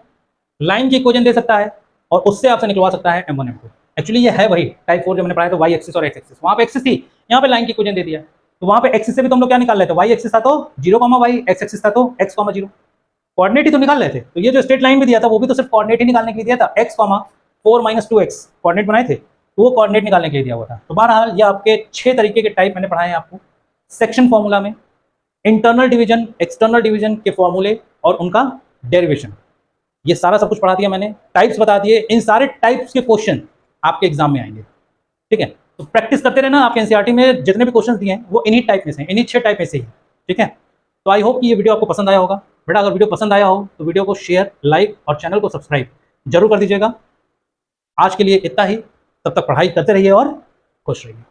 लाइन की इक्वेशन दे सकता है और उससे आपसे निकलवा सकता है m1 m2। एक्चुअली ये है वही टाइप 4 जो मैंने पढ़ाया था, वाई एक्सिस और एक्स एक्सिस, वहाँ पे एक्सिस थी, यहाँ पे लाइन की इक्वेशन दे दिया, तो वहाँ पे एक्सिस से भी तुम लोग क्या निकाल लेते, वाई एक्सिस था तो 0, y, एक्स एक्सिस था तो x, 0, कोऑर्डिनेट ही तो निकाल रहे थे। तो ये जो स्ट्रेट लाइन भी दिया था वो भी तो सिर्फ कोऑर्डिनेट ही निकालने के लिए दिया था, x, 4 माइनस 2x कोऑर्डिनेट बनाए थे, तो वो कोऑर्डिनेट निकालने के लिए दिया हुआ था। तो बहरहाल ये आपके 6 तरीके के टाइप मैंने पढ़ाए हैं आपको सेक्शन फॉर्मूला में, इंटरनल डिवीजन, एक्सटर्नल डिवीजन के फॉर्मूले और उनका डेरिवेशन, ये सारा सब कुछ पढ़ा दिया मैंने, टाइप्स बता दिए, इन सारे टाइप्स के क्वेश्चन आपके एग्जाम में आएंगे, ठीक है। तो प्रैक्टिस करते रहना, आपके एनसीईआरटी में जितने भी क्वेश्चन दिए हैं वो इन्हीं टाइप में से, इन्हीं 6 टाइप में से ही, ठीक है। तो आई होप कि ये वीडियो आपको पसंद आया होगा बेटा, अगर वीडियो पसंद आया हो तो वीडियो को शेयर, लाइक और चैनल को सब्सक्राइब जरूर कर दीजिएगा। आज के लिए इतना ही, तब तक पढ़ाई करते रहिए और खुश रहिए।